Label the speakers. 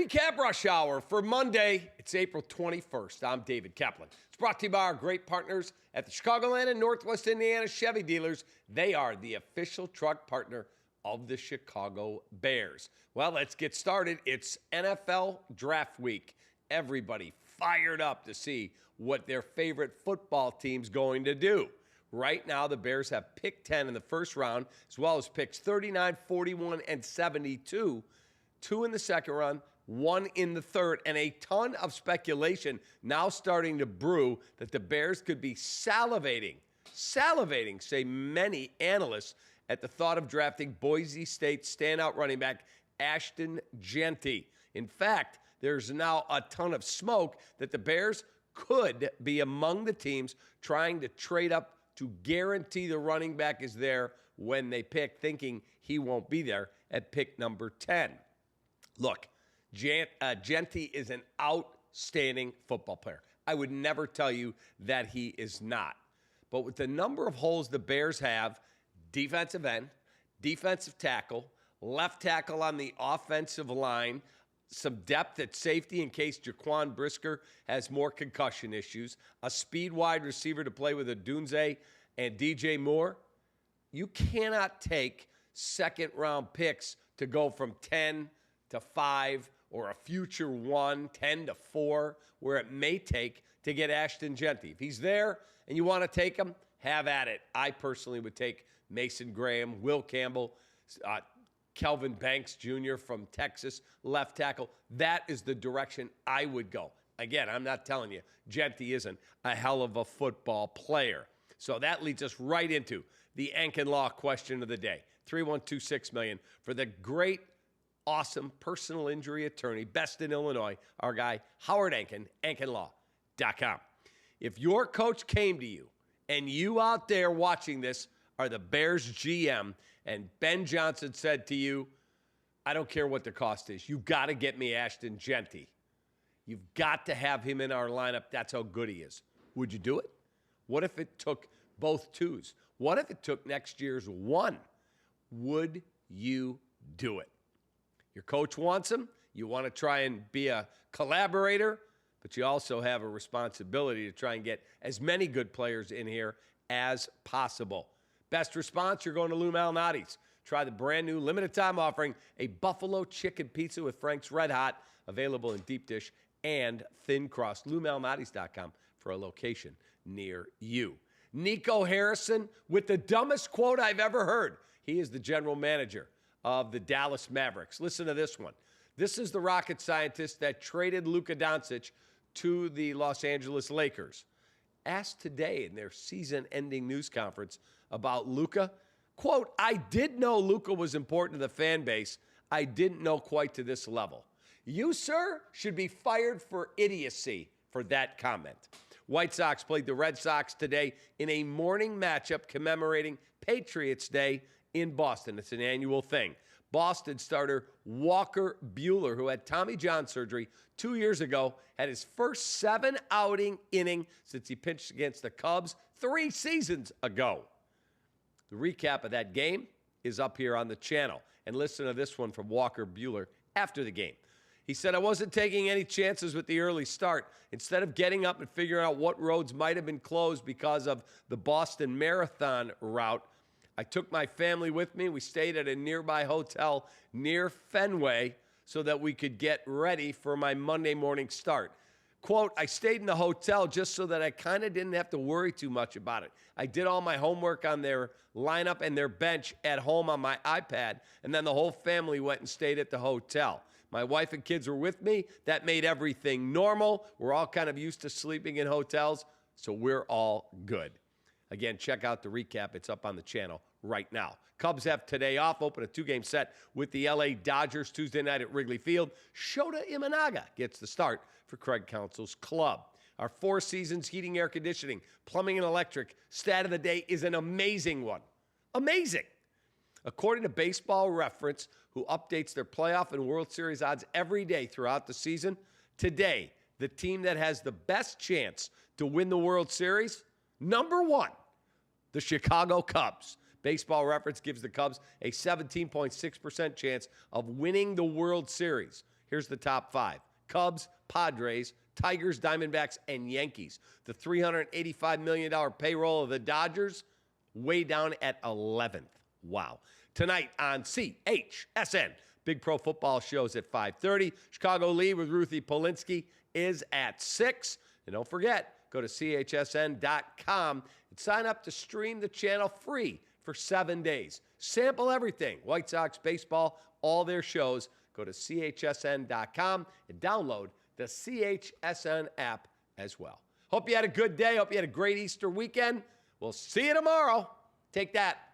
Speaker 1: Recap Rush Hour for Monday. It's April 21st. I'm David Kaplan. It's brought to you by our great partners at the Chicagoland and Northwest Indiana Chevy dealers. They are the official truck partner of the Chicago Bears. Well, let's get started. It's NFL Draft Week. Everybody fired up to see what their favorite football team's going to do. Right now, the Bears have pick 10 in the first round, as well as picks 39, 41, and 72. 2 in the second round, 1 in the third, and a ton of speculation now starting to brew that the Bears could be salivating, say many analysts, at the thought of drafting Boise State standout running back Ashton Jeanty. In fact, there's now a ton of smoke that the Bears could be among the teams trying to trade up to guarantee the running back is there when they pick, thinking he won't be there at pick number 10. Look, Jeanty is an outstanding football player. I would never tell you that he is not. But with the number of holes the Bears have, defensive end, defensive tackle, left tackle on the offensive line, some depth at safety in case Jaquan Brisker has more concussion issues, a speed wide receiver to play with Odunze and DJ Moore, you cannot take second-round picks to go from 10 to 5 or a future 1, 10 to 4, where it may take to get Ashton Jeanty. If he's there and you want to take him, have at it. I personally would take Mason Graham, Will Campbell, Kelvin Banks Jr. from Texas, left tackle. That is the direction I would go. Again, I'm not telling you Jeanty isn't a hell of a football player. So that leads us right into the Ankin Law question of the day. 312-6 million for the great, awesome personal injury attorney, best in Illinois, our guy, Howard Ankin, AnkinLaw.com. If your coach came to you and you out there watching this are the Bears GM and Ben Johnson said to you, I don't care what the cost is, you've got to get me Ashton Jeanty. You've got to have him in our lineup. That's how good he is. Would you do it? What if it took both 2s? What if it took next year's 1? Would you do it? Your coach wants him. You want to try and be a collaborator, but you also have a responsibility to try and get as many good players in here as possible. Best response, you're going to Lou Malnati's. Try the brand new limited time offering, a buffalo chicken pizza with Frank's Red Hot, available in deep dish and thin crust. LouMalnati's.com for a location near you. Nico Harrison with the dumbest quote I've ever heard. He is the general manager of the Dallas Mavericks. Listen to this one. This is the rocket scientist that traded Luka Doncic to the Los Angeles Lakers. Asked today in their season-ending news conference about Luka, quote, I did know Luka was important to the fan base. I didn't know quite to this level. You, sir, should be fired for idiocy for that comment. White Sox played the Red Sox today in a morning matchup commemorating Patriots Day in Boston. It's an annual thing. Boston starter Walker Buehler, who had Tommy John surgery 2 years ago, had his first 7-outing inning since he pitched against the Cubs 3 seasons ago. The recap of that game is up here on the channel. And listen to this one from Walker Buehler after the game. He said, I wasn't taking any chances with the early start. Instead of getting up and figuring out what roads might have been closed because of the Boston Marathon route, I took my family with me. We stayed at a nearby hotel near Fenway so that we could get ready for my Monday morning start. Quote, I stayed in the hotel just so that I kind of didn't have to worry too much about it. I did all my homework on their lineup and their bench at home on my iPad, and then the whole family went and stayed at the hotel. My wife and kids were with me. That made everything normal. We're all kind of used to sleeping in hotels, so we're all good. Again, check out the recap. It's up on the channel right now. Cubs have today off, open a 2-game set with the LA Dodgers Tuesday night at Wrigley Field. Shota Imanaga gets the start for Craig Counsell's club. Our Four Seasons heating, air conditioning, plumbing, and electric stat of the day is an amazing one. Amazing. According to Baseball Reference, who updates their playoff and World Series odds every day throughout the season, today, the team that has the best chance to win the World Series, number 1, the Chicago Cubs. Baseball Reference gives the Cubs a 17.6% chance of winning the World Series. Here's the top 5. Cubs, Padres, Tigers, Diamondbacks, and Yankees. The $385 million payroll of the Dodgers, way down at 11th. Wow. Tonight on CHSN, Big Pro Football shows at 5:30. Chicago Lead with Ruthie Polinsky is at 6. And don't forget, go to chsn.com and sign up to stream the channel free for 7 days. Sample everything. White Sox, baseball, all their shows. Go to chsn.com and download the CHSN app as well. Hope you had a good day. Hope you had a great Easter weekend. We'll see you tomorrow. Take that.